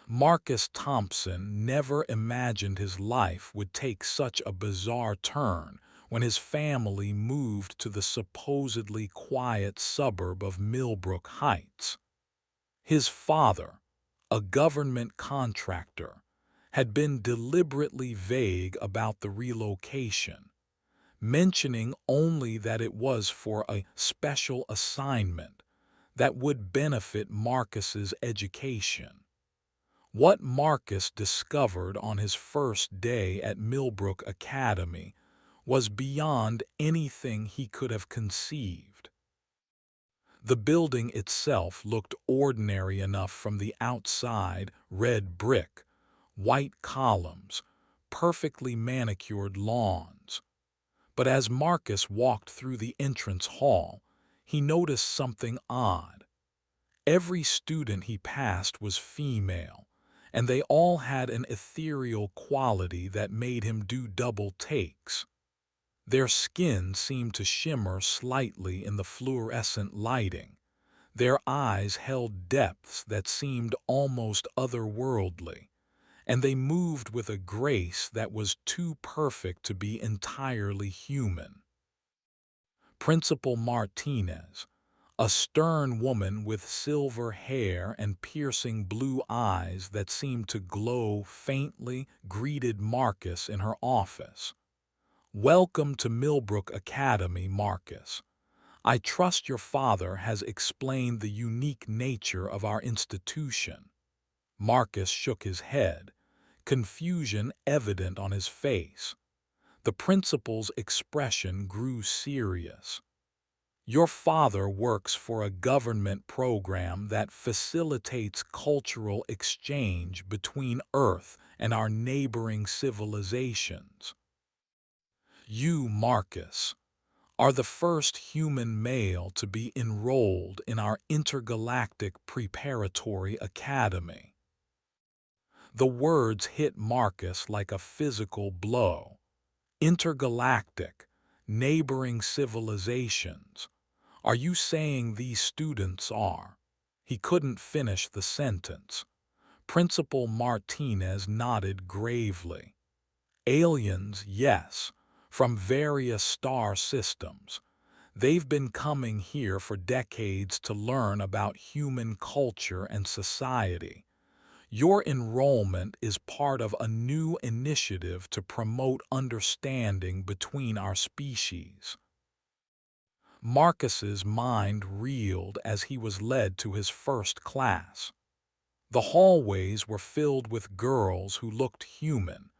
Marcus Thompson never imagined his life would take such a bizarre turn when his family moved to the supposedly quiet suburb of Millbrook Heights. His father, a government contractor, had been deliberately vague about the relocation, mentioning only that it was for a special assignment that would benefit Marcus's education. What Marcus discovered on his first day at Millbrook Academy was beyond anything he could have conceived. The building itself looked ordinary enough from the outside: red brick, white columns, perfectly manicured lawns. But as Marcus walked through the entrance hall, he noticed something odd. Every student he passed was female, and they all had an ethereal quality that made him do double takes. Their skin seemed to shimmer slightly in the fluorescent lighting. Their eyes held depths that seemed almost otherworldly, and they moved with a grace that was too perfect to be entirely human. Principal Martinez, a stern woman with silver hair and piercing blue eyes that seemed to glow faintly, greeted Marcus in her office. "Welcome to Millbrook Academy, Marcus. I trust your father has explained the unique nature of our institution." Marcus shook his head, confusion evident on his face. The principal's expression grew serious. "Your father works for a government program that facilitates cultural exchange between Earth and our neighboring civilizations. You, Marcus, are the first human male to be enrolled in our intergalactic preparatory academy." The words hit Marcus like a physical blow. Intergalactic, neighboring civilizations. Are you saying these students are? He couldn't finish the sentence. Principal Martinez nodded gravely. "Aliens, yes, from various star systems. They've been coming here for decades to learn about human culture and society. Your enrollment is part of a new initiative to promote understanding between our species." Marcus's mind reeled as he was led to his first class. The hallways were filled with girls who looked human,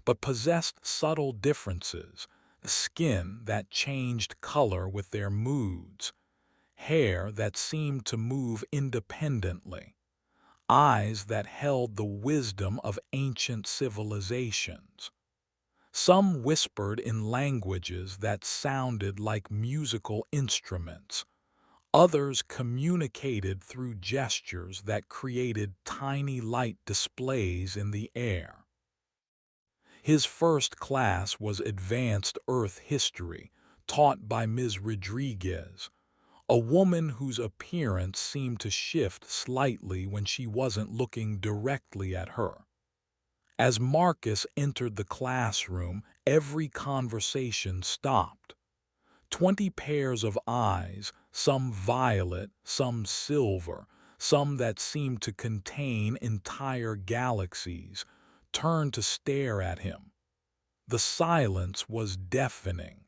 but possessed subtle differences: skin that changed color with their moods, hair that seemed to move independently, eyes that held the wisdom of ancient civilizations. Some whispered in languages that sounded like musical instruments. Others communicated through gestures that created tiny light displays in the air. His first class was Advanced Earth History, taught by Ms. Rodriguez, a woman whose appearance seemed to shift slightly when she wasn't looking directly at her. As Marcus entered the classroom, every conversation stopped. 20 pairs of eyes, some violet, some silver, some that seemed to contain entire galaxies, turned to stare at him. The silence was deafening.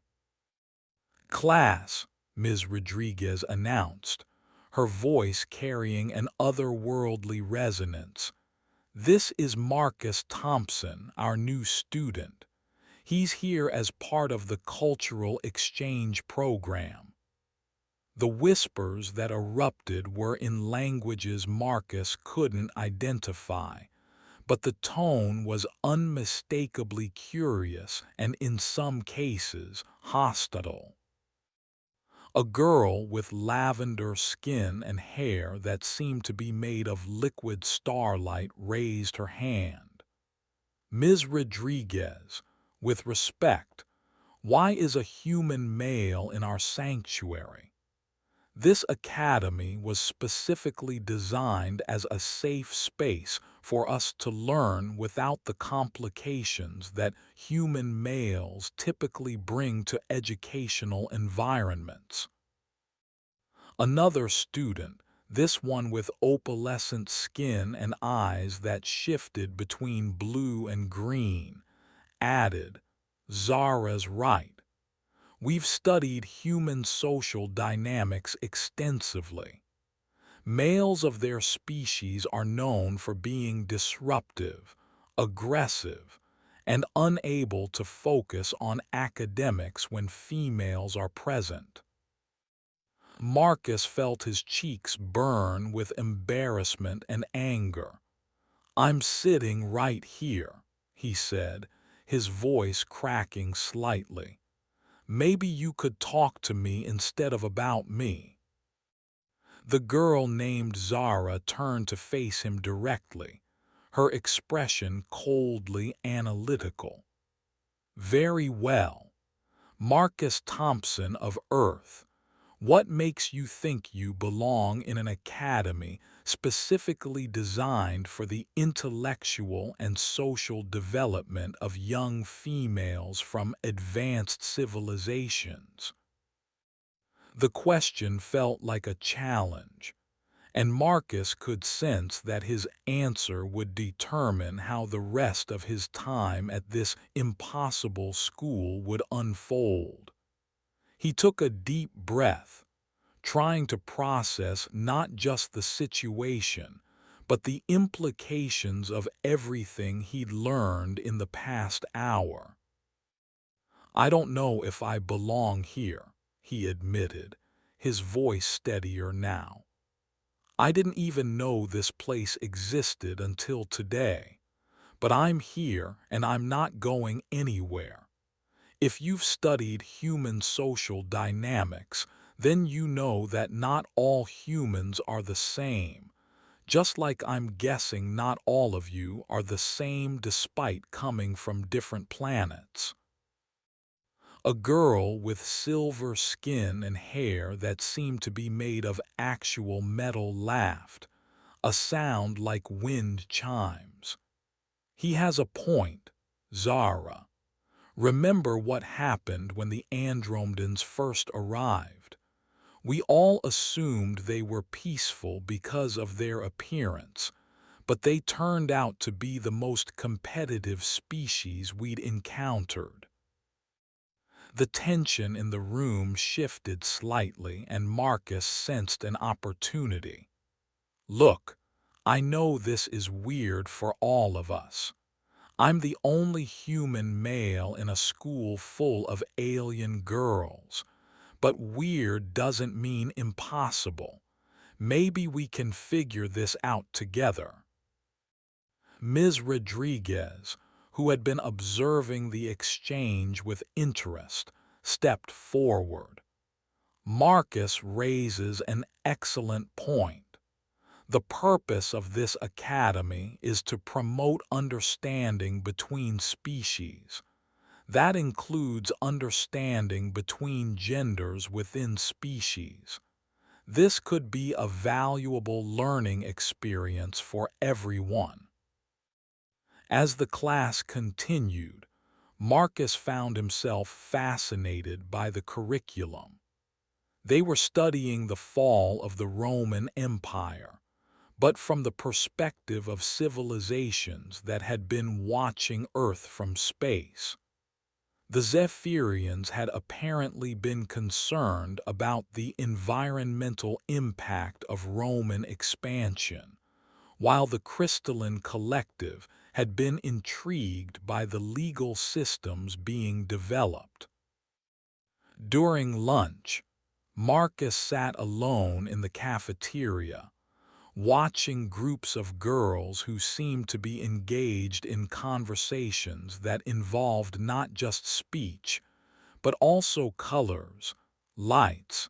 "Class," Ms. Rodriguez announced, her voice carrying an otherworldly resonance. "This is Marcus Thompson, our new student. He's here as part of the cultural exchange program." The whispers that erupted were in languages Marcus couldn't identify, but the tone was unmistakably curious and, in some cases, hostile. A girl with lavender skin and hair that seemed to be made of liquid starlight raised her hand. "Ms. Rodriguez, with respect, why is a human male in our sanctuary? This academy was specifically designed as a safe space for us to learn without the complications that human males typically bring to educational environments. Another student, this one with opalescent skin and eyes that shifted between blue and green, added, "Zara's right. We've studied human social dynamics extensively. Males of their species are known for being disruptive, aggressive, and unable to focus on academics when females are present." Marcus felt his cheeks burn with embarrassment and anger. "I'm sitting right here," he said, his voice cracking slightly. "Maybe you could talk to me instead of about me." The girl named Zara turned to face him directly, her expression coldly analytical. "Very well. Marcus Thompson of Earth, what makes you think you belong in an academy specifically designed for the intellectual and social development of young females from advanced civilizations?" The question felt like a challenge, and Marcus could sense that his answer would determine how the rest of his time at this impossible school would unfold. He took a deep breath, trying to process not just the situation, but the implications of everything he'd learned in the past hour. "I don't know if I belong here," he admitted, his voice steadier now. "I didn't even know this place existed until today, but I'm here and I'm not going anywhere. If you've studied human social dynamics, then you know that not all humans are the same, just like I'm guessing not all of you are the same despite coming from different planets." A girl with silver skin and hair that seemed to be made of actual metal laughed, a sound like wind chimes. "He has a point, Zara. Remember what happened when the Andromedans first arrived? We all assumed they were peaceful because of their appearance, but they turned out to be the most competitive species we'd encountered." The tension in the room shifted slightly and Marcus sensed an opportunity. "Look, I know this is weird for all of us. I'm the only human male in a school full of alien girls, but weird doesn't mean impossible. Maybe we can figure this out together." Ms. Rodriguez, who had been observing the exchange with interest, stepped forward. "Marcus raises an excellent point. The purpose of this academy is to promote understanding between species. That includes understanding between genders within species. This could be a valuable learning experience for everyone." As the class continued, Marcus found himself fascinated by the curriculum. They were studying the fall of the Roman Empire, but from the perspective of civilizations that had been watching Earth from space. The Zephyrians had apparently been concerned about the environmental impact of Roman expansion, while the Crystalline Collective had been intrigued by the legal systems being developed. During lunch, Marcus sat alone in the cafeteria, watching groups of girls who seemed to be engaged in conversations that involved not just speech, but also colors, lights,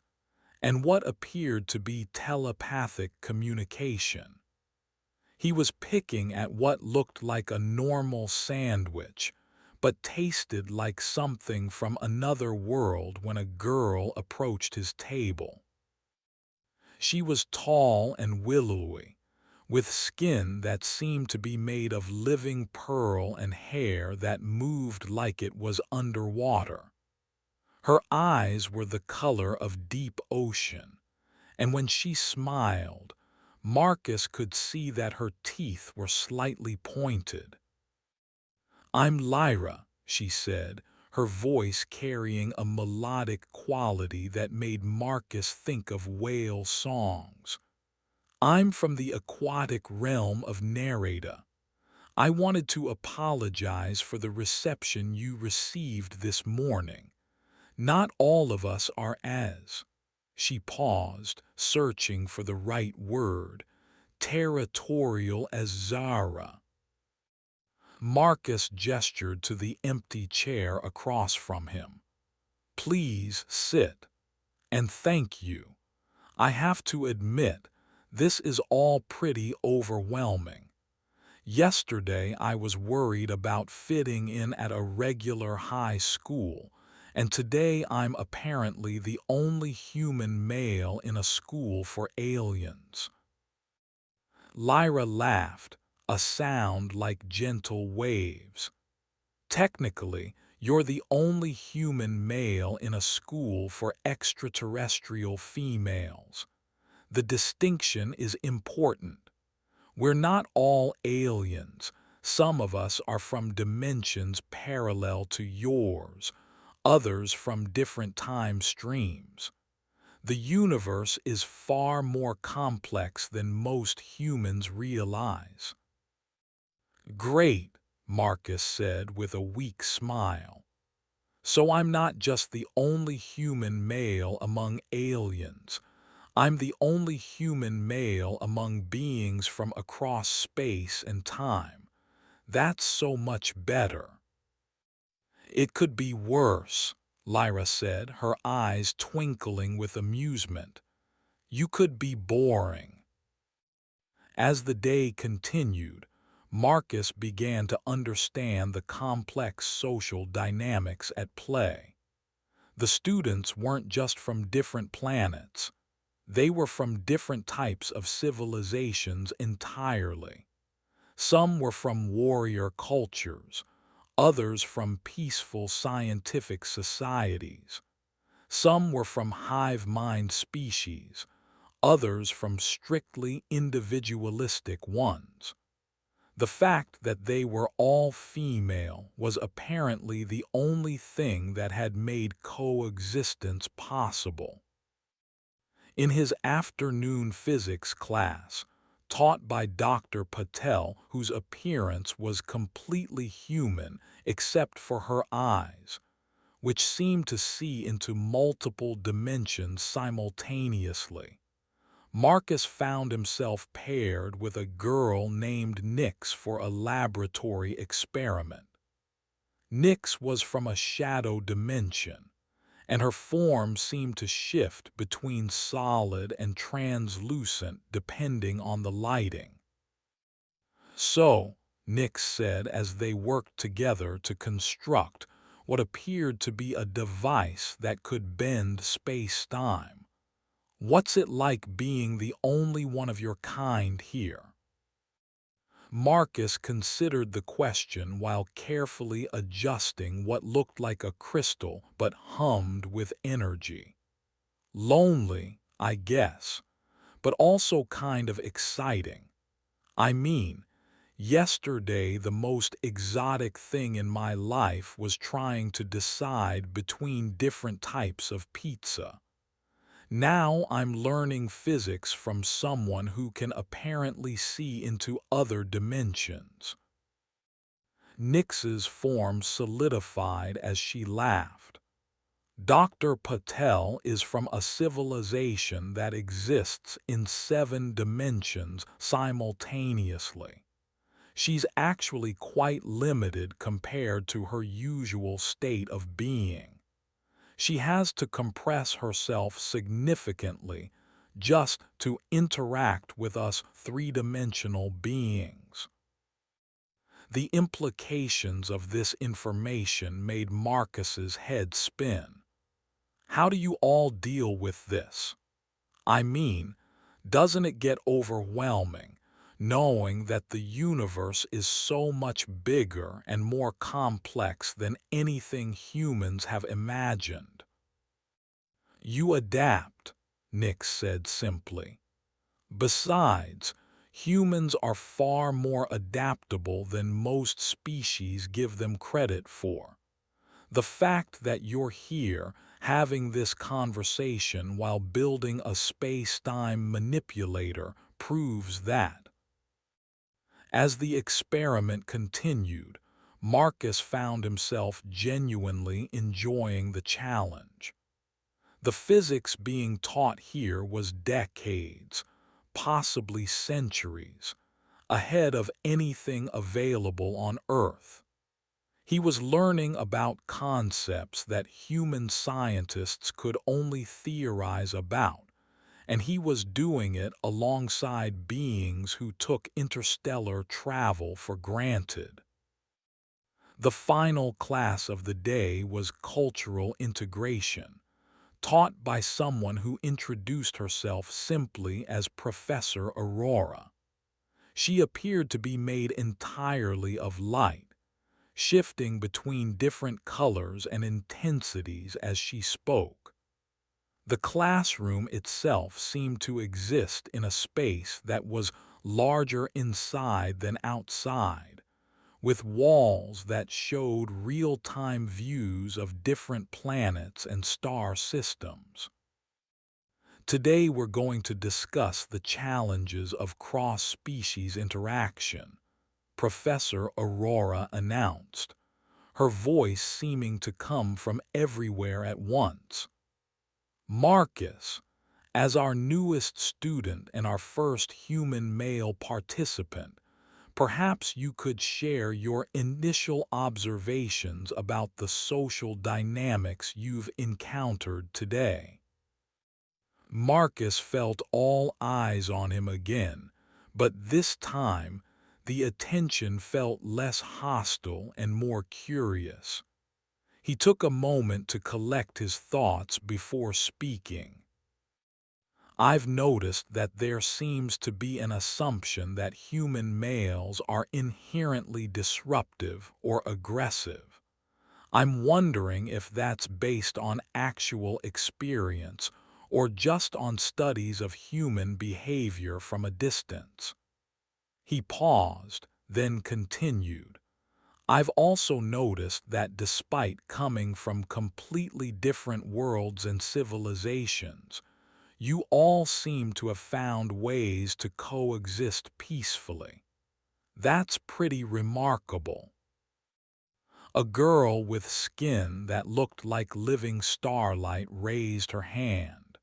and what appeared to be telepathic communication. He was picking at what looked like a normal sandwich, but tasted like something from another world when a girl approached his table. She was tall and willowy, with skin that seemed to be made of living pearl and hair that moved like it was underwater. Her eyes were the color of deep ocean, and when she smiled, Marcus could see that her teeth were slightly pointed. "I'm Lyra," she said, her voice carrying a melodic quality that made Marcus think of whale songs. "I'm from the aquatic realm of Narration. I wanted to apologize for the reception you received this morning. Not all of us are as—" She paused, searching for the right word, "territorial as Zara." Marcus gestured to the empty chair across from him. "Please sit. And thank you. I have to admit, this is all pretty overwhelming. Yesterday I was worried about fitting in at a regular high school, and today I'm apparently the only human male in a school for aliens." Lyra laughed, a sound like gentle waves. "Technically, you're the only human male in a school for extraterrestrial females. The distinction is important. We're not all aliens. Some of us are from dimensions parallel to yours, others from different time streams. The universe is far more complex than most humans realize." "Great," Marcus said with a weak smile. "So I'm not just the only human male among aliens. I'm the only human male among beings from across space and time. That's so much better." "It could be worse," Lyra said, her eyes twinkling with amusement. "You could be boring." As the day continued, Marcus began to understand the complex social dynamics at play. The students weren't just from different planets. They were from different types of civilizations entirely. Some were from warrior cultures, others from peaceful scientific societies. Some were from hive mind species, others from strictly individualistic ones. The fact that they were all female was apparently the only thing that had made coexistence possible. In his afternoon physics class, taught by Dr. Patel, whose appearance was completely human except for her eyes, which seemed to see into multiple dimensions simultaneously, Marcus found himself paired with a girl named Nyx for a laboratory experiment. Nyx was from a shadow dimension, and her form seemed to shift between solid and translucent depending on the lighting. "So," Nyx said as they worked together to construct what appeared to be a device that could bend space-time, "what's it like being the only one of your kind here?" Marcus considered the question while carefully adjusting what looked like a crystal but hummed with energy. "Lonely, I guess, but also kind of exciting. I mean, yesterday the most exotic thing in my life was trying to decide between different types of pizza. Now I'm learning physics from someone who can apparently see into other dimensions." Nyx's form solidified as she laughed. "Dr. Patel is from a civilization that exists in 7 dimensions simultaneously. She's actually quite limited compared to her usual state of being. She has to compress herself significantly just to interact with us three-dimensional beings." The implications of this information made Marcus's head spin. "How do you all deal with this? I mean, doesn't it get overwhelming, knowing that the universe is so much bigger and more complex than anything humans have imagined. You adapt, Nick said simply. Besides, humans are far more adaptable than most species give them credit for. The fact that you're here having this conversation while building a space-time manipulator proves that. As the experiment continued, Marcus found himself genuinely enjoying the challenge. The physics being taught here was decades, possibly centuries, ahead of anything available on Earth. He was learning about concepts that human scientists could only theorize about, and he was doing it alongside beings who took interstellar travel for granted. The final class of the day was cultural integration, taught by someone who introduced herself simply as Professor Aurora. She appeared to be made entirely of light, shifting between different colors and intensities as she spoke. The classroom itself seemed to exist in a space that was larger inside than outside, with walls that showed real-time views of different planets and star systems. Today we're going to discuss the challenges of cross-species interaction, Professor Aurora announced, her voice seeming to come from everywhere at once. Marcus, as our newest student and our first human male participant, perhaps you could share your initial observations about the social dynamics you've encountered today. Marcus felt all eyes on him again, but this time the attention felt less hostile and more curious. He took a moment to collect his thoughts before speaking. I've noticed that there seems to be an assumption that human males are inherently disruptive or aggressive. I'm wondering if that's based on actual experience or just on studies of human behavior from a distance. He paused, then continued. I've also noticed that despite coming from completely different worlds and civilizations, you all seem to have found ways to coexist peacefully. That's pretty remarkable. A girl with skin that looked like living starlight raised her hand.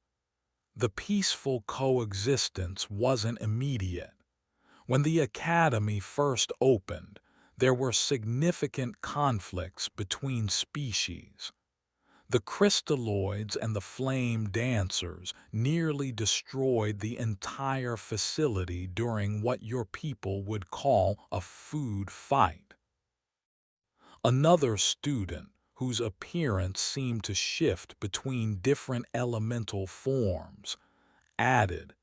The peaceful coexistence wasn't immediate. When the academy first opened, there were significant conflicts between species. The crystalloids and the flame dancers nearly destroyed the entire facility during what your people would call a food fight. Another student, whose appearance seemed to shift between different elemental forms, added,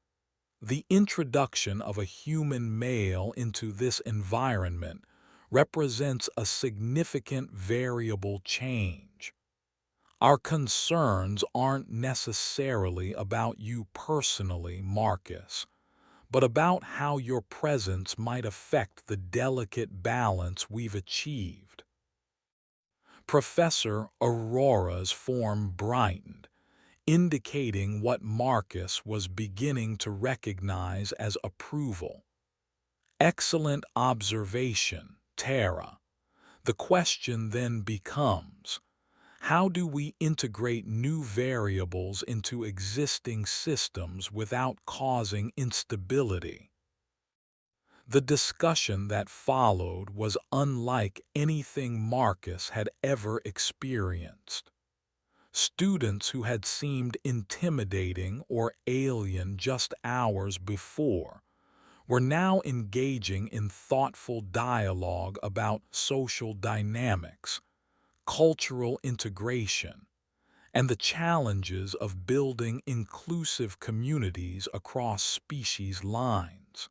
"The introduction of a human male into this environment represents a significant variable change. Our concerns aren't necessarily about you personally, Marcus, but about how your presence might affect the delicate balance we've achieved." Professor Aurora's form brightened, indicating what Marcus was beginning to recognize as approval. "Excellent observation, Tara. The question then becomes, how do we integrate new variables into existing systems without causing instability?" The discussion that followed was unlike anything Marcus had ever experienced. Students who had seemed intimidating or alien just hours before were now engaging in thoughtful dialogue about social dynamics, cultural integration, and the challenges of building inclusive communities across species lines.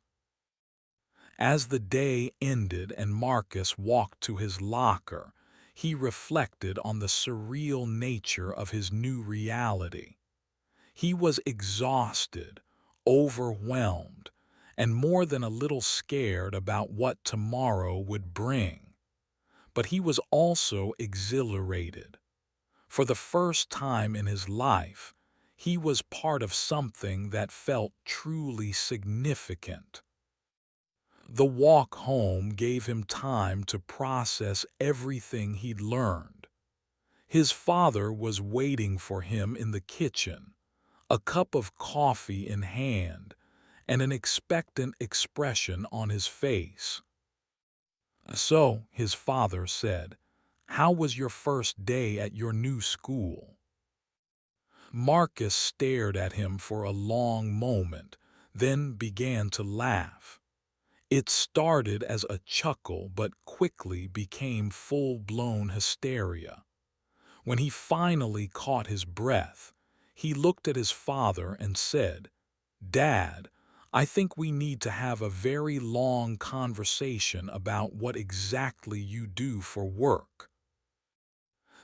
As the day ended and Marcus walked to his locker, he reflected on the surreal nature of his new reality. He was exhausted, overwhelmed, and more than a little scared about what tomorrow would bring. But he was also exhilarated. For the first time in his life, he was part of something that felt truly significant. The walk home gave him time to process everything he'd learned. His father was waiting for him in the kitchen, a cup of coffee in hand, and an expectant expression on his face. "So," his father said, "how was your first day at your new school?" Marcus stared at him for a long moment, then began to laugh. It started as a chuckle but quickly became full-blown hysteria. When he finally caught his breath, he looked at his father and said, "Dad, I think we need to have a very long conversation about what exactly you do for work."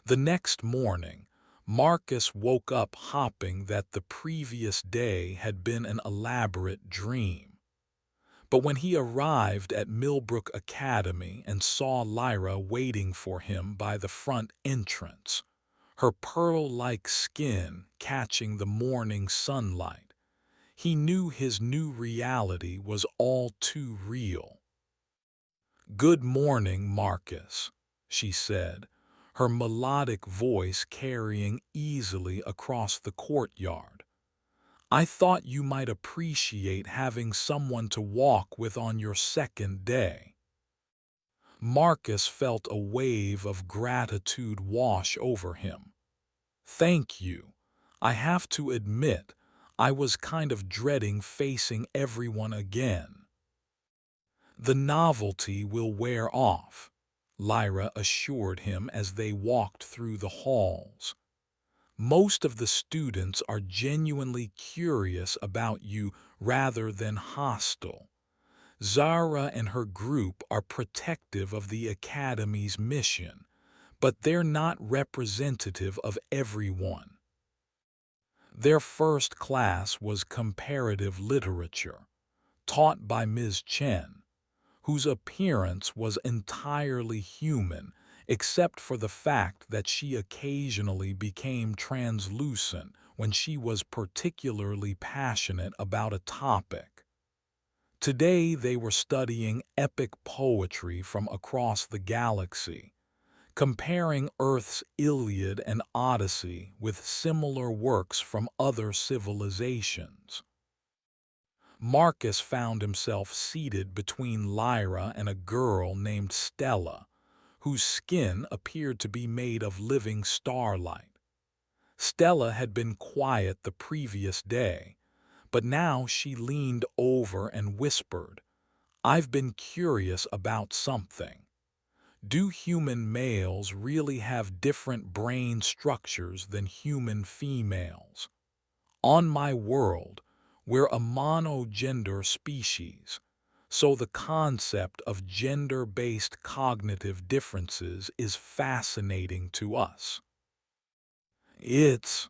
The next morning, Marcus woke up hoping that the previous day had been an elaborate dream. But when he arrived at Millbrook Academy and saw Lyra waiting for him by the front entrance, her pearl-like skin catching the morning sunlight, he knew his new reality was all too real. "Good morning, Marcus," she said, her melodic voice carrying easily across the courtyard. "I thought you might appreciate having someone to walk with on your second day." Marcus felt a wave of gratitude wash over him. "Thank you. I have to admit, I was kind of dreading facing everyone again." "The novelty will wear off," Lyra assured him as they walked through the halls. "Most of the students are genuinely curious about you rather than hostile. Zara and her group are protective of the Academy's mission, but they're not representative of everyone." Their first class was comparative literature, taught by Ms. Chen, whose appearance was entirely human except for the fact that she occasionally became translucent when she was particularly passionate about a topic. Today they were studying epic poetry from across the galaxy, comparing Earth's Iliad and Odyssey with similar works from other civilizations. Marcus found himself seated between Lyra and a girl named Stella, whose skin appeared to be made of living starlight. Stella had been quiet the previous day, but now she leaned over and whispered, "I've been curious about something. Do human males really have different brain structures than human females? On my world, we're a monogender species, so the concept of gender-based cognitive differences is fascinating to us." "It's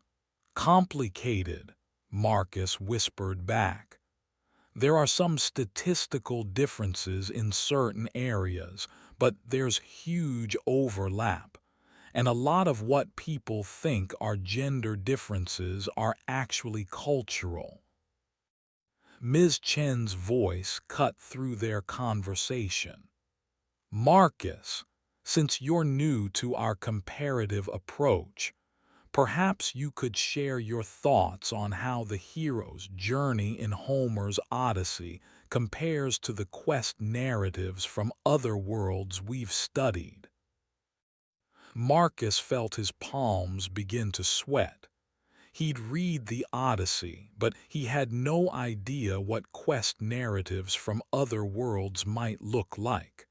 complicated," Marcus whispered back. "There are some statistical differences in certain areas, but there's huge overlap, and a lot of what people think are gender differences are actually cultural." Ms. Chen's voice cut through their conversation. "Marcus, since you're new to our comparative approach, perhaps you could share your thoughts on how the hero's journey in Homer's Odyssey compares to the quest narratives from other worlds we've studied." Marcus felt his palms begin to sweat. He'd read the Odyssey, but he had no idea what quest narratives from other worlds might look like.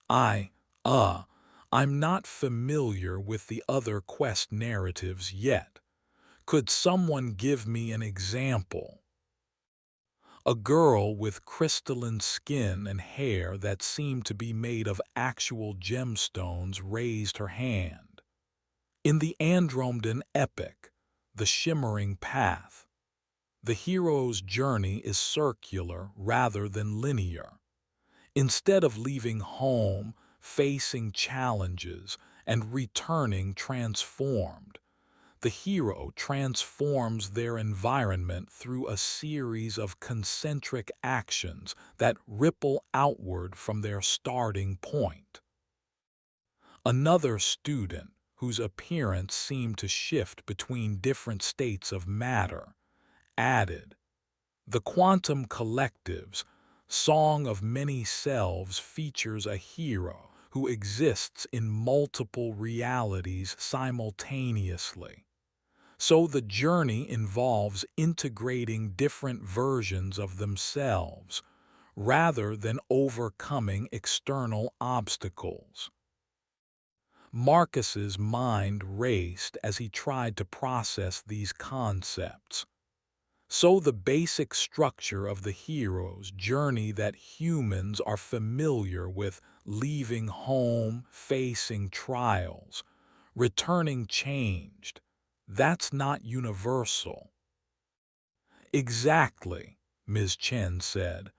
I, I'm not familiar with the other quest narratives yet. Could someone give me an example?" A girl with crystalline skin and hair that seemed to be made of actual gemstones raised her hand. In the Andromedan epic, The Shimmering Path, the hero's journey is circular rather than linear. Instead of leaving home, facing challenges, and returning transformed, the hero transforms their environment through a series of concentric actions that ripple outward from their starting point. Another student, whose appearance seemed to shift between different states of matter, added, "The Quantum Collective's Song of Many Selves features a hero who exists in multiple realities simultaneously. So the journey involves integrating different versions of themselves rather than overcoming external obstacles." Marcus's mind raced as he tried to process these concepts. So the basic structure of the hero's journey that humans are familiar with, leaving home, facing trials, returning changed, that's not universal. Exactly, Ms. Chen said,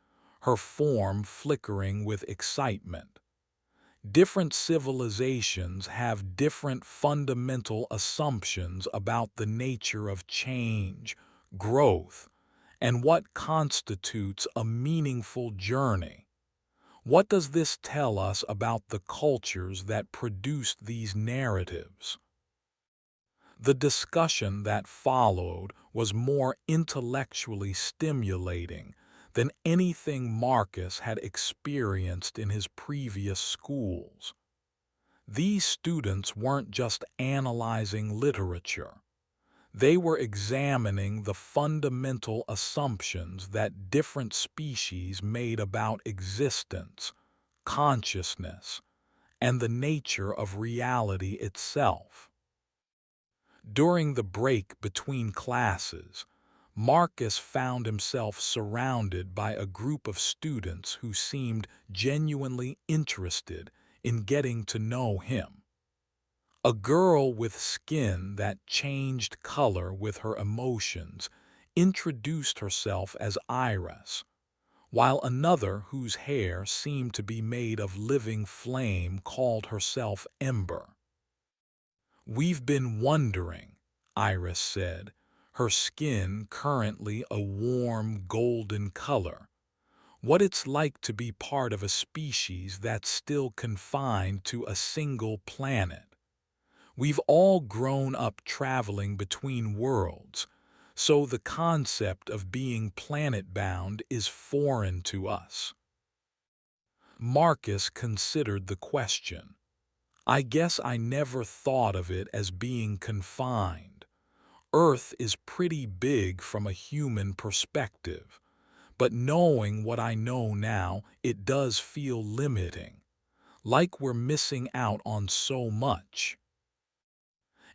her form flickering with excitement. Different civilizations have different fundamental assumptions about the nature of change, growth, and what constitutes a meaningful journey. What does this tell us about the cultures that produced these narratives? The discussion that followed was more intellectually stimulating than anything Marcus had experienced in his previous schools. These students weren't just analyzing literature. They were examining the fundamental assumptions that different species made about existence, consciousness, and the nature of reality itself. During the break between classes, Marcus found himself surrounded by a group of students who seemed genuinely interested in getting to know him. A girl with skin that changed color with her emotions introduced herself as Iris, while another whose hair seemed to be made of living flame called herself Ember. "We've been wondering," Iris said, her skin currently a warm golden color, "what it's like to be part of a species that's still confined to a single planet. We've all grown up traveling between worlds, so the concept of being planet-bound is foreign to us." Marcus considered the question. "I guess I never thought of it as being confined. Earth is pretty big from a human perspective, but knowing what I know now, it does feel limiting, like we're missing out on so much."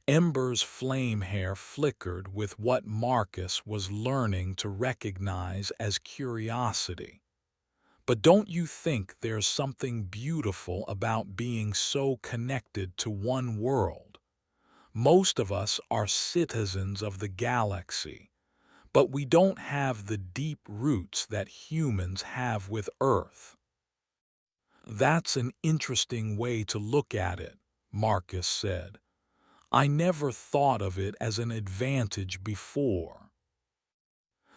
Ember's flame hair flickered with what Marcus was learning to recognize as curiosity. "But don't you think there's something beautiful about being so connected to one world? Most of us are citizens of the galaxy, but we don't have the deep roots that humans have with Earth." "That's an interesting way to look at it," Marcus said. "I never thought of it as an advantage before."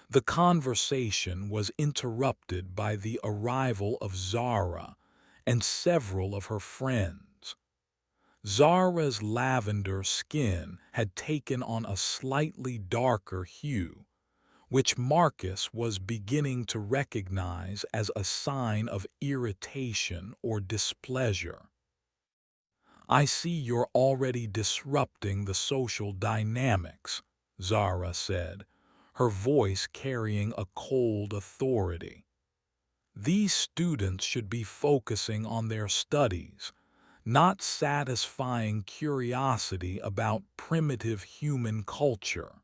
The conversation was interrupted by the arrival of Zara and several of her friends. Zara's lavender skin had taken on a slightly darker hue, which Marcus was beginning to recognize as a sign of irritation or displeasure. "I see you're already disrupting the social dynamics," Zara said, her voice carrying a cold authority. "These students should be focusing on their studies, not satisfying curiosity about primitive human culture."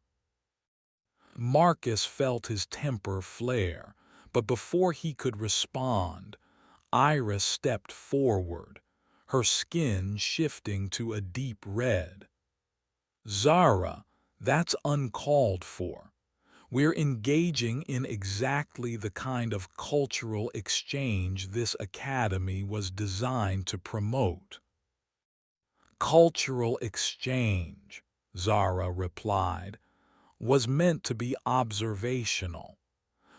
Marcus felt his temper flare, but before he could respond, Iris stepped forward, her skin shifting to a deep red. Zara, that's uncalled for. We're engaging in exactly the kind of cultural exchange this academy was designed to promote. Cultural exchange, Zara replied, was meant to be observational.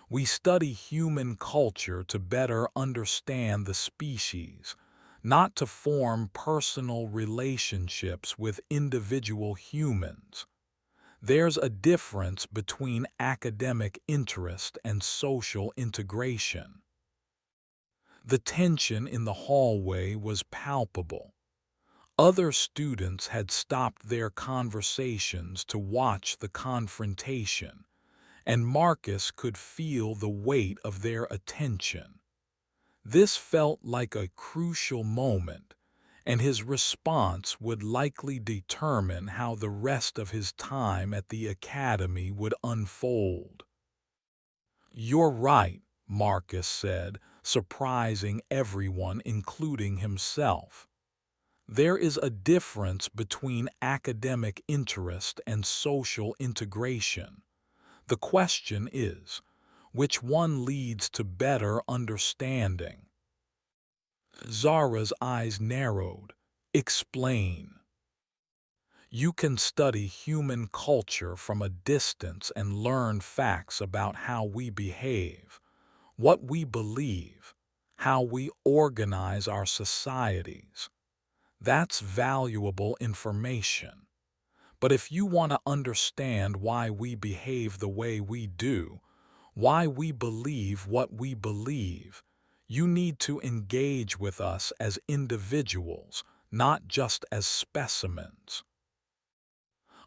We study human culture to better understand the species, not to form personal relationships with individual humans. There's a difference between academic interest and social integration. The tension in the hallway was palpable. Other students had stopped their conversations to watch the confrontation, and Marcus could feel the weight of their attention. This felt like a crucial moment, and his response would likely determine how the rest of his time at the academy would unfold. "You're right," Marcus said, surprising everyone, including himself. There is a difference between academic interest and social integration. The question is, which one leads to better understanding? Zara's eyes narrowed. "Explain." You can study human culture from a distance and learn facts about how we behave, what we believe, how we organize our societies. That's valuable information. But if you want to understand why we behave the way we do, why we believe what we believe, you need to engage with us as individuals, not just as specimens.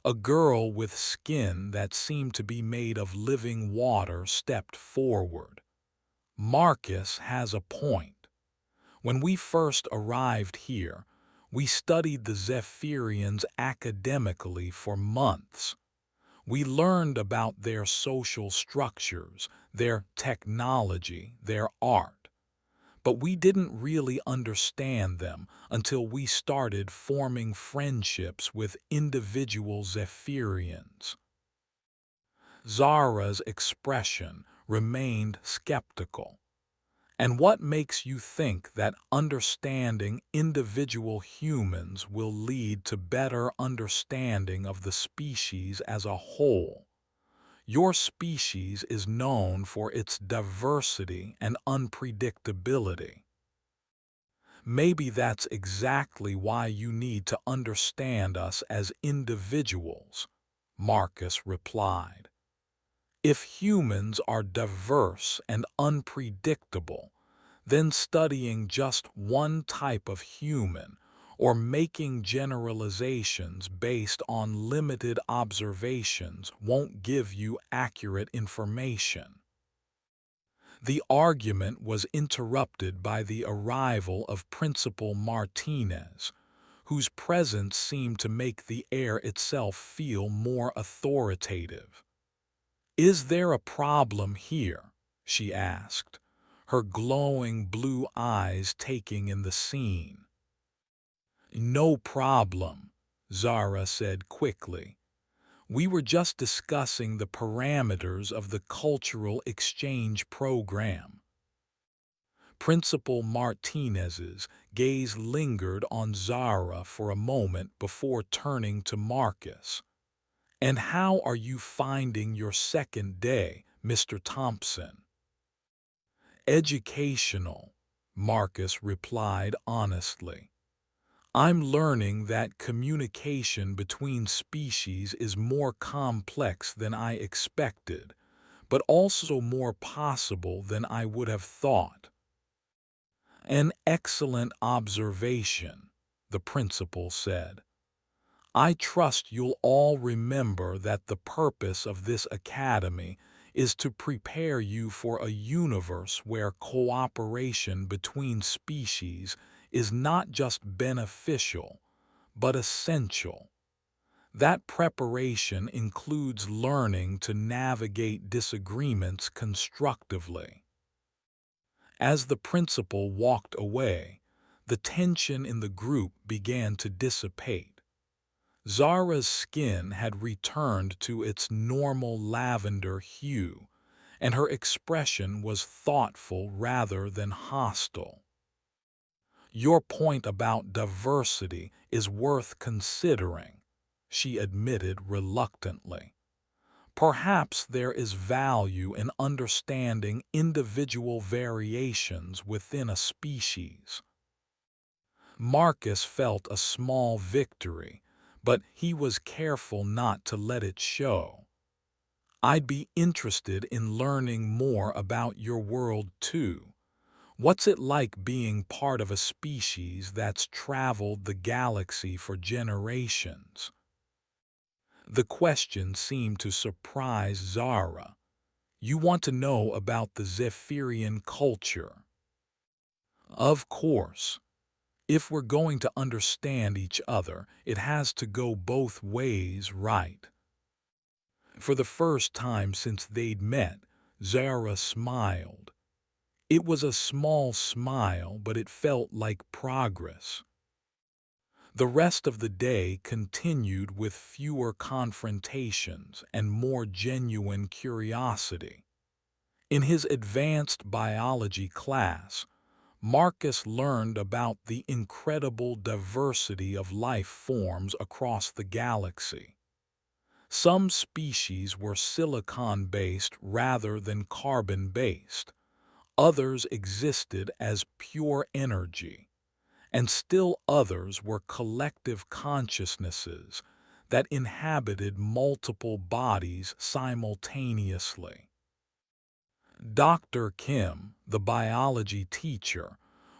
A girl with skin that seemed to be made of living water stepped forward. "Marcus has a point. When we first arrived here, we studied the Zephyrians academically for months. We learned about their social structures, their technology, their art. But we didn't really understand them until we started forming friendships with individual Zephyrians." Zara's expression remained skeptical. "And what makes you think that understanding individual humans will lead to better understanding of the species as a whole? Your species is known for its diversity and unpredictability. Maybe that's exactly why you need to understand us as individuals," Marcus replied. "If humans are diverse and unpredictable, then studying just one type of human or making generalizations based on limited observations won't give you accurate information." The argument was interrupted by the arrival of Principal Martinez, whose presence seemed to make the air itself feel more authoritative. "Is there a problem here?" she asked, her glowing blue eyes taking in the scene. "No problem," Zara said quickly. "We were just discussing the parameters of the cultural exchange program." Principal Martinez's gaze lingered on Zara for a moment before turning to Marcus. "And how are you finding your second day, Mr. Thompson?" "Educational," Marcus replied honestly. "I'm learning that communication between species is more complex than I expected, but also more possible than I would have thought." "An excellent observation," the principal said. "I trust you'll all remember that the purpose of this academy is to prepare you for a universe where cooperation between species is not just beneficial, but essential. That preparation includes learning to navigate disagreements constructively. As the principal walked away, the tension in the group began to dissipate. Zara's skin had returned to its normal lavender hue, and her expression was thoughtful rather than hostile. "Your point about diversity is worth considering," she admitted reluctantly. "Perhaps there is value in understanding individual variations within a species." Marcus felt a small victory, but he was careful not to let it show. "I'd be interested in learning more about your world too. What's it like being part of a species that's traveled the galaxy for generations?" The question seemed to surprise Zara. "You want to know about the Zephyrian culture?" "Of course. If we're going to understand each other, it has to go both ways, right?" For the first time since they'd met, Zara smiled. It was a small smile, but it felt like progress. The rest of the day continued with fewer confrontations and more genuine curiosity. In his advanced biology class, Marcus learned about the incredible diversity of life forms across the galaxy. Some species were silicon-based rather than carbon-based. Others existed as pure energy, and still others were collective consciousnesses that inhabited multiple bodies simultaneously. Dr. Kim, the biology teacher,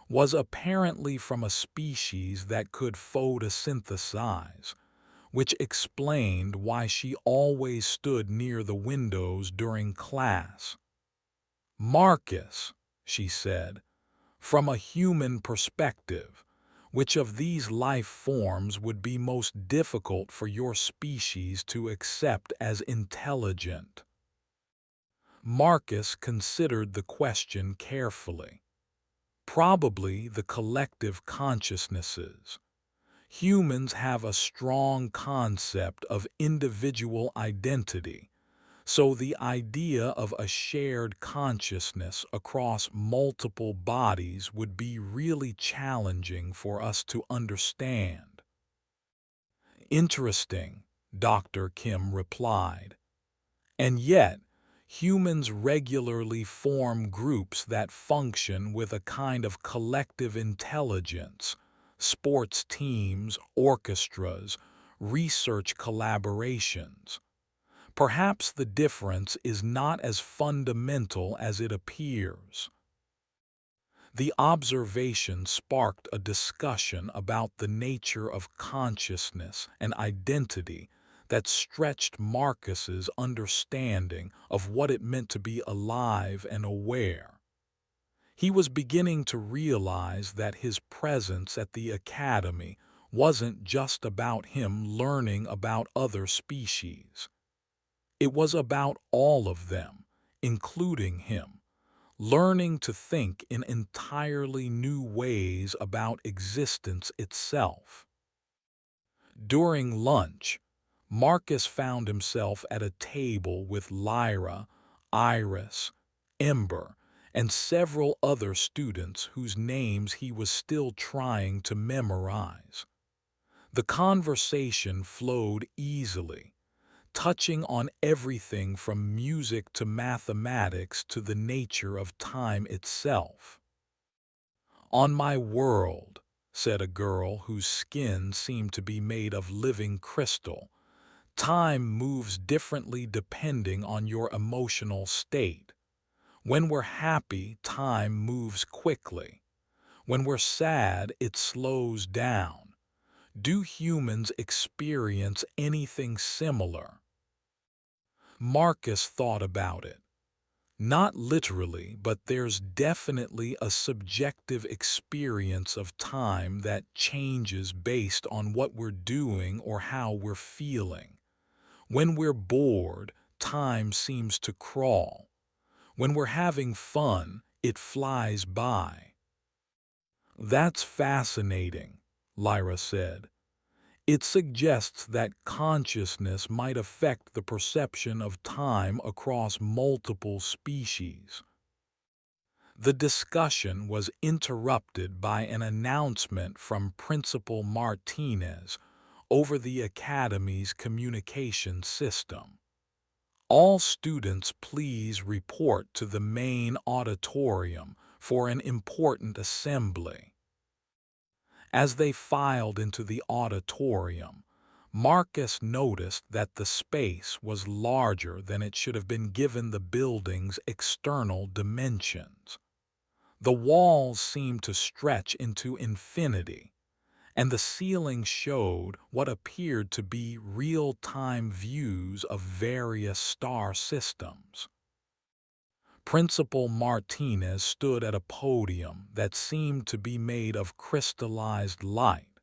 was apparently from a species that could photosynthesize, which explained why she always stood near the windows during class. "Marcus," she said, "from a human perspective, which of these life forms would be most difficult for your species to accept as intelligent?" Marcus considered the question carefully. "Probably the collective consciousnesses. Humans have a strong concept of individual identity, so the idea of a shared consciousness across multiple bodies would be really challenging for us to understand." "Interesting," Dr. Kim replied. "And yet, humans regularly form groups that function with a kind of collective intelligence: sports teams, orchestras, research collaborations. Perhaps the difference is not as fundamental as it appears." The observation sparked a discussion about the nature of consciousness and identity that stretched Marcus's understanding of what it meant to be alive and aware. He was beginning to realize that his presence at the academy wasn't just about him learning about other species. It was about all of them, including him, learning to think in entirely new ways about existence itself. During lunch, Marcus found himself at a table with Lyra, Iris, Ember, and several other students whose names he was still trying to memorize. The conversation flowed easily, touching on everything from music to mathematics to the nature of time itself. "On my world," said a girl whose skin seemed to be made of living crystal, "time moves differently depending on your emotional state. When we're happy, time moves quickly. When we're sad, it slows down. Do humans experience anything similar?" Marcus thought about it. Not literally, but there's definitely a subjective experience of time that changes based on what we're doing or how we're feeling. When we're bored, time seems to crawl. When we're having fun, it flies by. That's fascinating, Lyra said. It suggests that consciousness might affect the perception of time across multiple species. The discussion was interrupted by an announcement from Principal Martinez over the Academy's communication system. All students please report to the main auditorium for an important assembly. As they filed into the auditorium, Marcus noticed that the space was larger than it should have been given the building's external dimensions. The walls seemed to stretch into infinity, and the ceiling showed what appeared to be real-time views of various star systems. Principal Martinez stood at a podium that seemed to be made of crystallized light.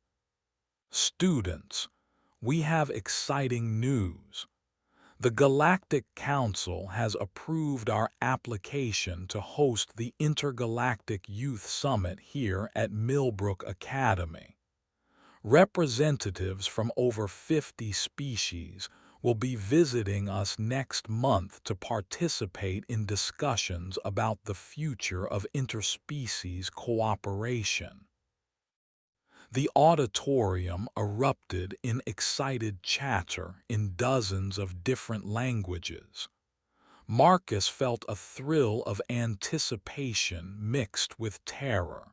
"Students, we have exciting news. The Galactic Council has approved our application to host the Intergalactic Youth Summit here at Millbrook Academy. Representatives from over 50 species will be visiting us next month to participate in discussions about the future of interspecies cooperation." The auditorium erupted in excited chatter in dozens of different languages. Marcus felt a thrill of anticipation mixed with terror.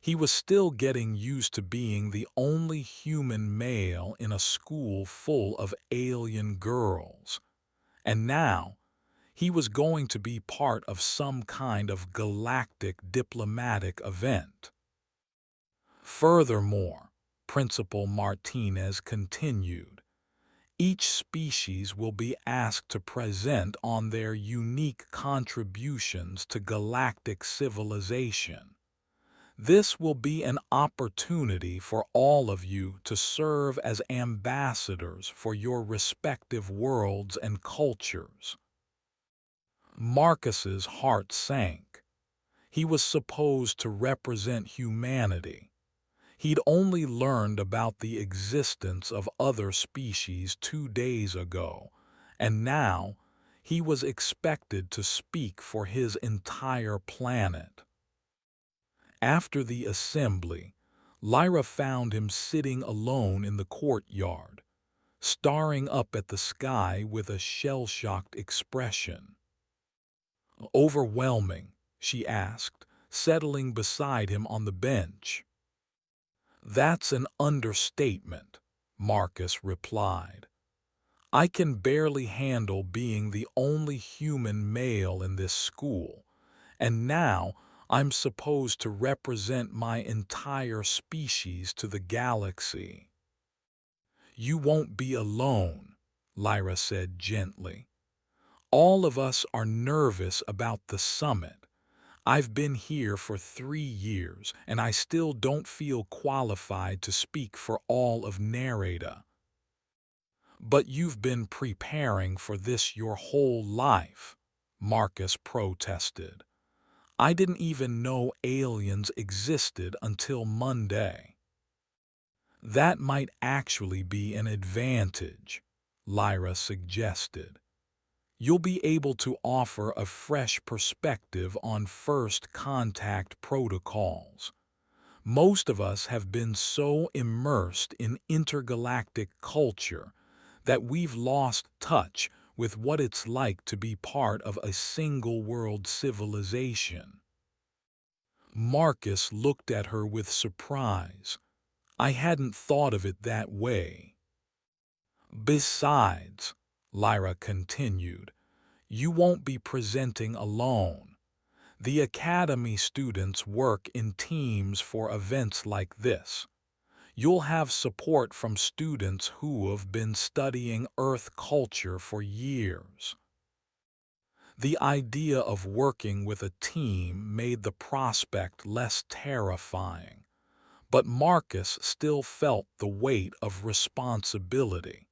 He was still getting used to being the only human male in a school full of alien girls, and now he was going to be part of some kind of galactic diplomatic event. Furthermore, Principal Martinez continued, each species will be asked to present on their unique contributions to galactic civilization. This will be an opportunity for all of you to serve as ambassadors for your respective worlds and cultures. Marcus's heart sank. He was supposed to represent humanity. He'd only learned about the existence of other species 2 days ago, and now he was expected to speak for his entire planet. After the assembly, Lyra found him sitting alone in the courtyard, staring up at the sky with a shell-shocked expression. "Overwhelming?" she asked, settling beside him on the bench. "That's an understatement," Marcus replied. "I can barely handle being the only human male in this school, and now I'm supposed to represent my entire species to the galaxy." "You won't be alone," Lyra said gently. "All of us are nervous about the summit. I've been here for 3 years, and I still don't feel qualified to speak for all of Narada." "But you've been preparing for this your whole life," Marcus protested. "I didn't even know aliens existed until Monday." "That might actually be an advantage," Lyra suggested. "You'll be able to offer a fresh perspective on first contact protocols. Most of us have been so immersed in intergalactic culture that we've lost touch with what it's like to be part of a single-world civilization." Marcus looked at her with surprise. "I hadn't thought of it that way." "Besides," Lyra continued, "you won't be presenting alone. The Academy students work in teams for events like this. You'll have support from students who have been studying Earth culture for years." The idea of working with a team made the prospect less terrifying, but Marcus still felt the weight of responsibility.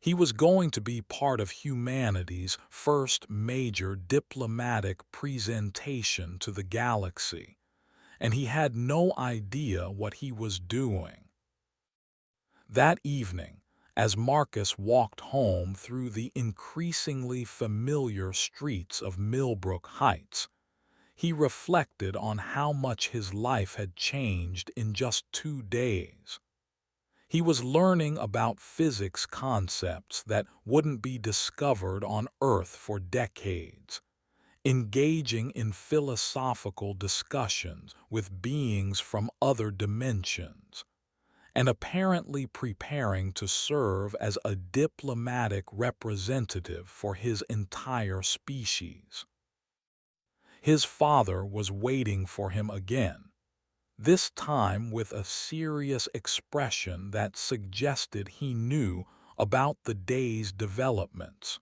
He was going to be part of humanity's first major diplomatic presentation to the galaxy, and he had no idea what he was doing. That evening, as Marcus walked home through the increasingly familiar streets of Millbrook Heights, he reflected on how much his life had changed in just 2 days. He was learning about physics concepts that wouldn't be discovered on Earth for decades, engaging in philosophical discussions with beings from other dimensions, and apparently preparing to serve as a diplomatic representative for his entire species. His father was waiting for him again, this time with a serious expression that suggested he knew about the day's developments.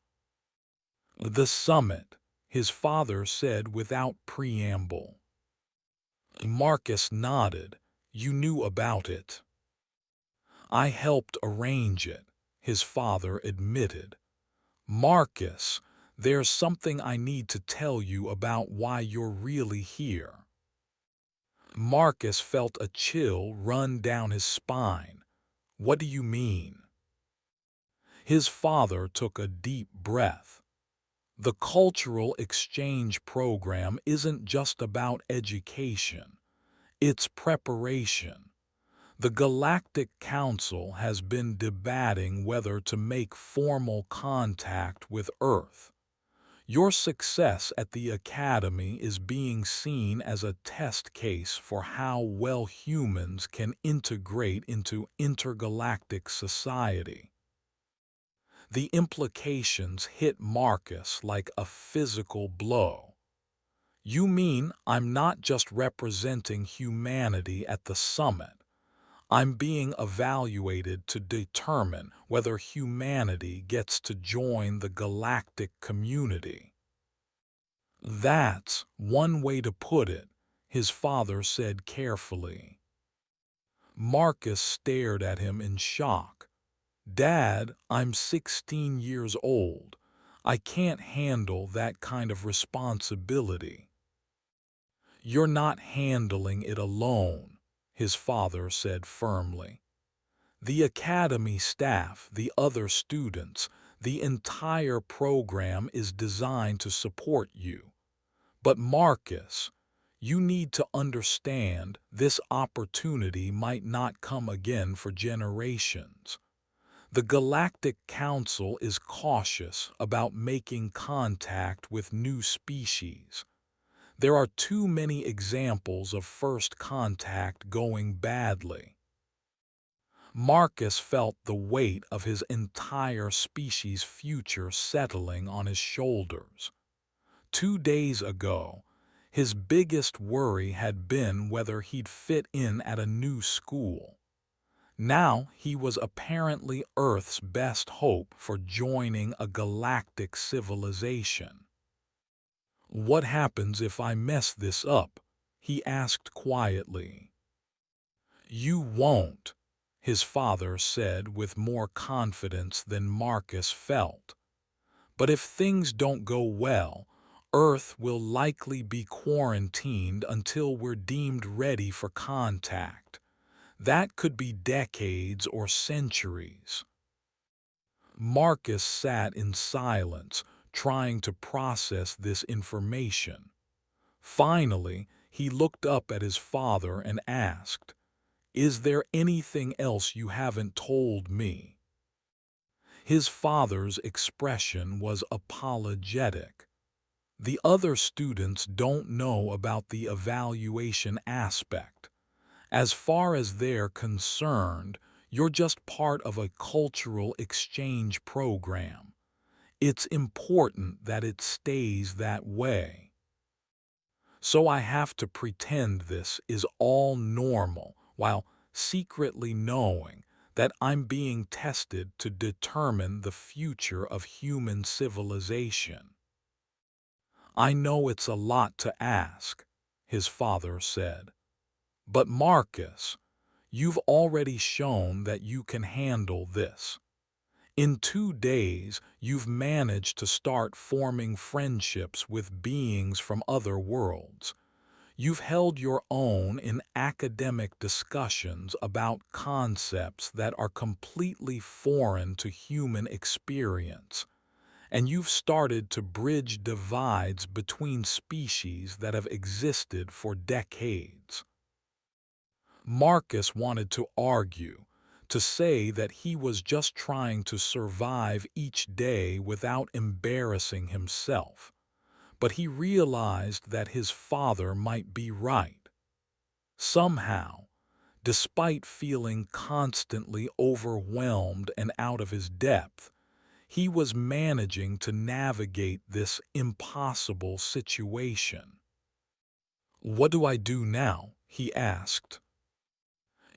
"The summit," his father said without preamble. Marcus nodded. "You knew about it." "I helped arrange it," his father admitted. "Marcus, there's something I need to tell you about why you're really here." Marcus felt a chill run down his spine. "What do you mean?" His father took a deep breath. "The cultural exchange program isn't just about education. It's preparation. The Galactic Council has been debating whether to make formal contact with Earth. Your success at the Academy is being seen as a test case for how well humans can integrate into intergalactic society." The implications hit Marcus like a physical blow. "You mean I'm not just representing humanity at the summit? I'm being evaluated to determine whether humanity gets to join the galactic community." "That's one way to put it," his father said carefully. Marcus stared at him in shock. "Dad, I'm 16 years old. I can't handle that kind of responsibility." "You're not handling it alone," his father said firmly. "The Academy staff, the other students, the entire program is designed to support you. But Marcus, you need to understand this opportunity might not come again for generations. The Galactic Council is cautious about making contact with new species. There are too many examples of first contact going badly." Marcus felt the weight of his entire species' future settling on his shoulders. 2 days ago, his biggest worry had been whether he'd fit in at a new school. Now he was apparently Earth's best hope for joining a galactic civilization. "What happens if I mess this up?" he asked quietly. "You won't," his father said with more confidence than Marcus felt. "But if things don't go well, Earth will likely be quarantined until we're deemed ready for contact. That could be decades or centuries." Marcus sat in silence, trying to process this information. Finally, he looked up at his father and asked, "Is there anything else you haven't told me?" His father's expression was apologetic. "The other students don't know about the evaluation aspect. As far as they're concerned, you're just part of a cultural exchange program. It's important that it stays that way. So I have to pretend this is all normal while secretly knowing that I'm being tested to determine the future of human civilization." "I know it's a lot to ask," his father said. "But Marcus, you've already shown that you can handle this. In 2 days, you've managed to start forming friendships with beings from other worlds. You've held your own in academic discussions about concepts that are completely foreign to human experience. And you've started to bridge divides between species that have existed for decades." Marcus wanted to argue, to say that he was just trying to survive each day without embarrassing himself, but he realized that his father might be right. Somehow, despite feeling constantly overwhelmed and out of his depth, he was managing to navigate this impossible situation. "What do I do now?" he asked.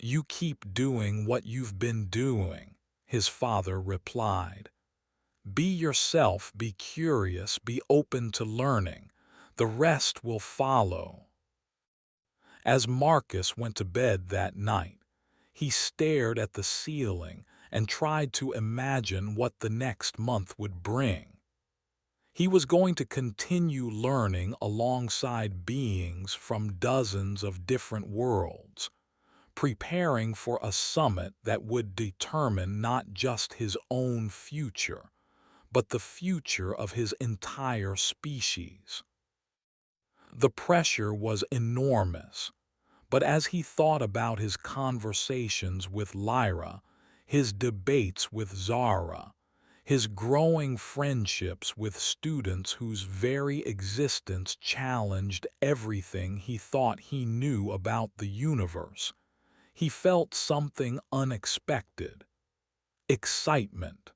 "You keep doing what you've been doing," his father replied. "Be yourself, be curious, be open to learning. The rest will follow." As Marcus went to bed that night, he stared at the ceiling and tried to imagine what the next month would bring. He was going to continue learning alongside beings from dozens of different worlds, preparing for a summit that would determine not just his own future, but the future of his entire species. The pressure was enormous, but as he thought about his conversations with Lyra, his debates with Zara, his growing friendships with students whose very existence challenged everything he thought he knew about the universe, he felt something unexpected: excitement.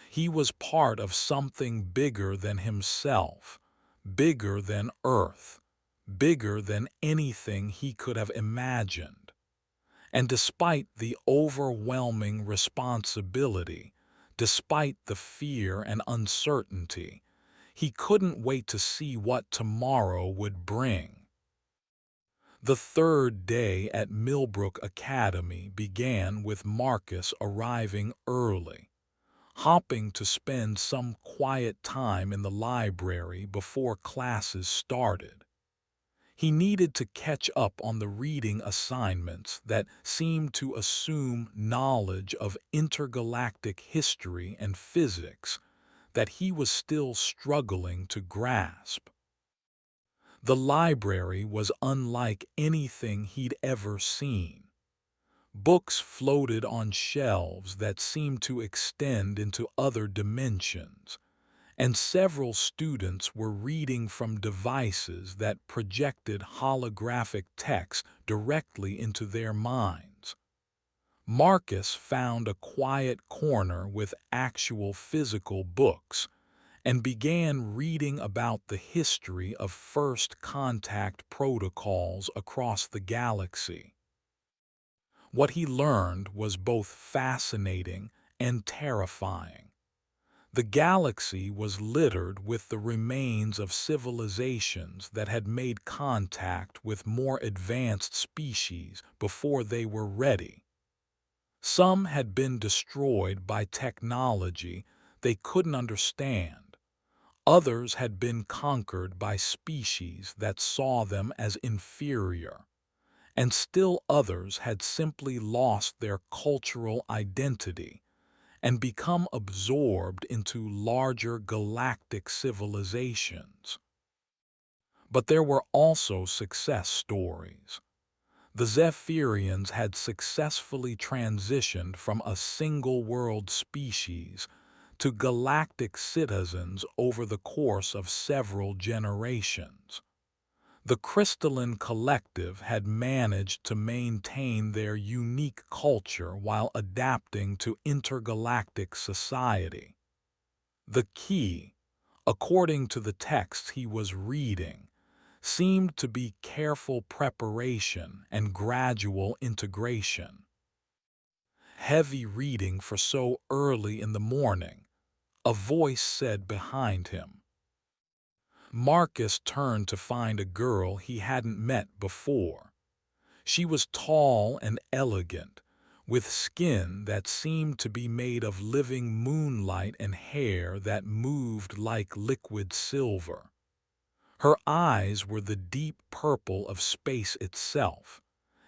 He was part of something bigger than himself, bigger than Earth, bigger than anything he could have imagined. And despite the overwhelming responsibility, despite the fear and uncertainty, he couldn't wait to see what tomorrow would bring. The third day at Millbrook Academy began with Marcus arriving early, hopping to spend some quiet time in the library before classes started. He needed to catch up on the reading assignments that seemed to assume knowledge of intergalactic history and physics that he was still struggling to grasp. The library was unlike anything he'd ever seen. Books floated on shelves that seemed to extend into other dimensions, and several students were reading from devices that projected holographic text directly into their minds. Marcus found a quiet corner with actual physical books and began reading about the history of first contact protocols across the galaxy. What he learned was both fascinating and terrifying. The galaxy was littered with the remains of civilizations that had made contact with more advanced species before they were ready. Some had been destroyed by technology they couldn't understand. Others had been conquered by species that saw them as inferior, and still others had simply lost their cultural identity and become absorbed into larger galactic civilizations. But there were also success stories. The Zephyrians had successfully transitioned from a single-world species to galactic citizens over the course of several generations. The Crystalline Collective had managed to maintain their unique culture while adapting to intergalactic society. The key, according to the texts he was reading, seemed to be careful preparation and gradual integration. "Heavy reading for so early in the morning," a voice said behind him. Marcus turned to find a girl he hadn't met before. She was tall and elegant, with skin that seemed to be made of living moonlight and hair that moved like liquid silver. Her eyes were the deep purple of space itself,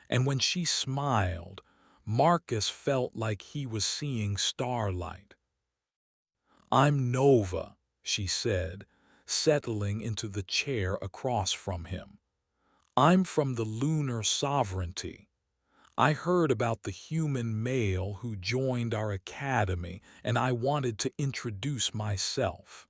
and when she smiled, Marcus felt like he was seeing starlight. "I'm Nova," she said, settling into the chair across from him. "I'm from the lunar sovereignty. I heard about the human male who joined our academy, and I wanted to introduce myself."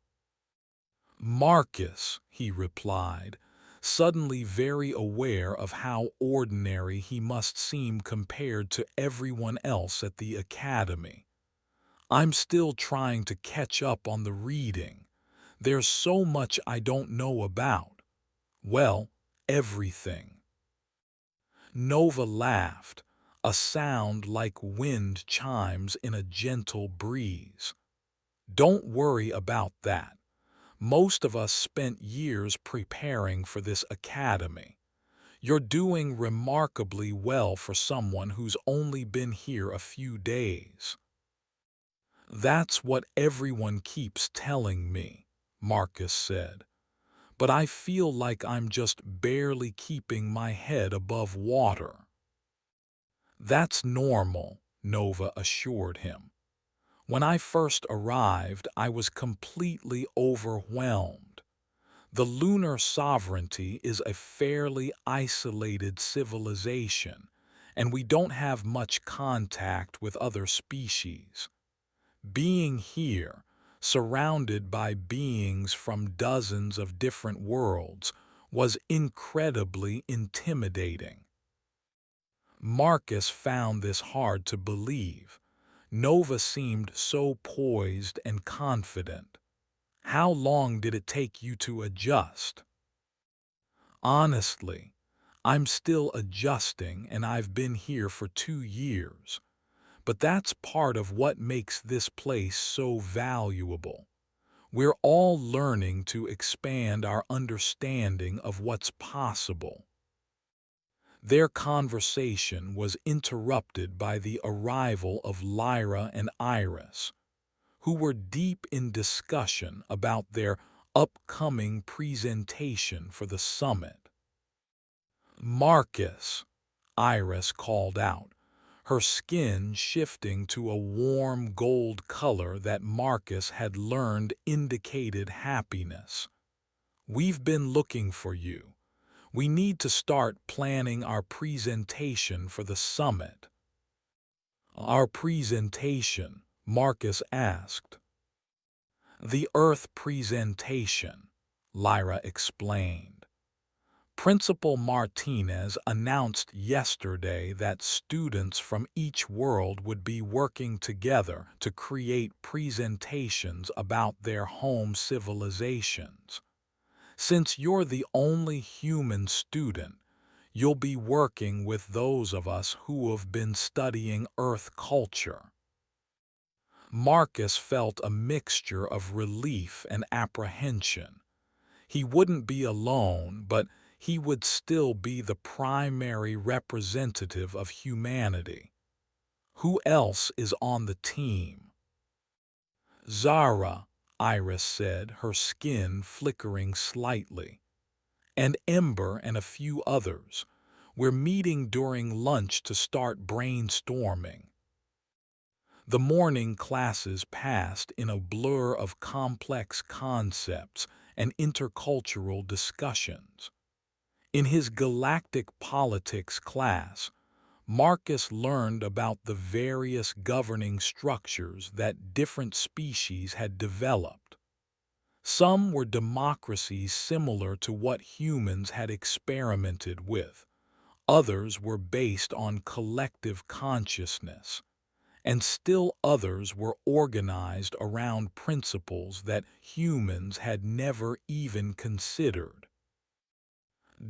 "Marcus," he replied, suddenly very aware of how ordinary he must seem compared to everyone else at the academy. "I'm still trying to catch up on the reading. There's so much I don't know about. Well, everything." Nova laughed, a sound like wind chimes in a gentle breeze. "Don't worry about that. Most of us spent years preparing for this academy. You're doing remarkably well for someone who's only been here a few days." "That's what everyone keeps telling me," Marcus said. "But I feel like I'm just barely keeping my head above water." "That's normal," Nova assured him. "When I first arrived, I was completely overwhelmed. The lunar sovereignty is a fairly isolated civilization, and we don't have much contact with other species. Being here, surrounded by beings from dozens of different worlds, was incredibly intimidating." Marcus found this hard to believe. Nova seemed so poised and confident. "How long did it take you to adjust?" "Honestly, I'm still adjusting, and I've been here for 2 years. But that's part of what makes this place so valuable. We're all learning to expand our understanding of what's possible." Their conversation was interrupted by the arrival of Lyra and Iris, who were deep in discussion about their upcoming presentation for the summit. "Marcus," Iris called out, her skin shifting to a warm gold color that Marcus had learned indicated happiness. "We've been looking for you. We need to start planning our presentation for the summit." "Our presentation?" Marcus asked. "The Earth presentation," Lyra explained. "Principal Martinez announced yesterday that students from each world would be working together to create presentations about their home civilizations. Since you're the only human student, you'll be working with those of us who have been studying Earth culture." Marcus felt a mixture of relief and apprehension. He wouldn't be alone, but he would still be the primary representative of humanity. "Who else is on the team?" "Zara," Iris said, her skin flickering slightly. "And Ember and a few others. We're meeting during lunch to start brainstorming." The morning classes passed in a blur of complex concepts and intercultural discussions. In his Galactic politics class, Marcus learned about the various governing structures that different species had developed. Some were democracies similar to what humans had experimented with. Others were based on collective consciousness, and still others were organized around principles that humans had never even considered.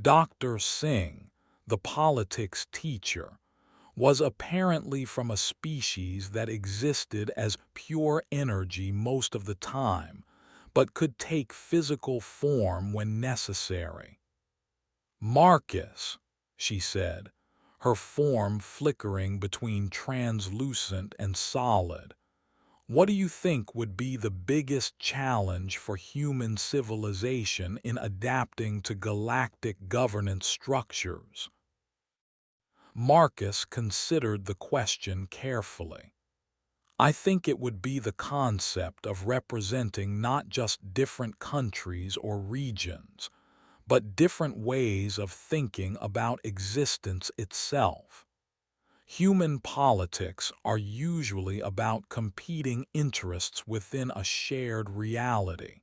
Dr. Singh, the politics teacher, was apparently from a species that existed as pure energy most of the time, but could take physical form when necessary. "Marcus," she said, her form flickering between translucent and solid, "what do you think would be the biggest challenge for human civilization in adapting to galactic governance structures?" Marcus considered the question carefully. "I think it would be the concept of representing not just different countries or regions, but different ways of thinking about existence itself. Human politics are usually about competing interests within a shared reality.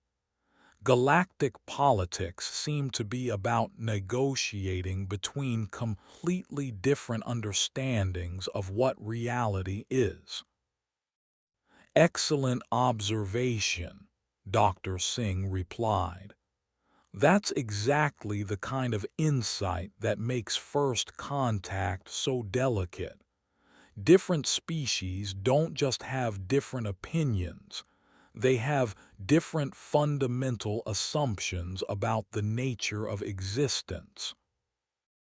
Galactic politics seem to be about negotiating between completely different understandings of what reality is." "Excellent observation," Dr. Singh replied. "That's exactly the kind of insight that makes first contact so delicate. Different species don't just have different opinions, they have different fundamental assumptions about the nature of existence."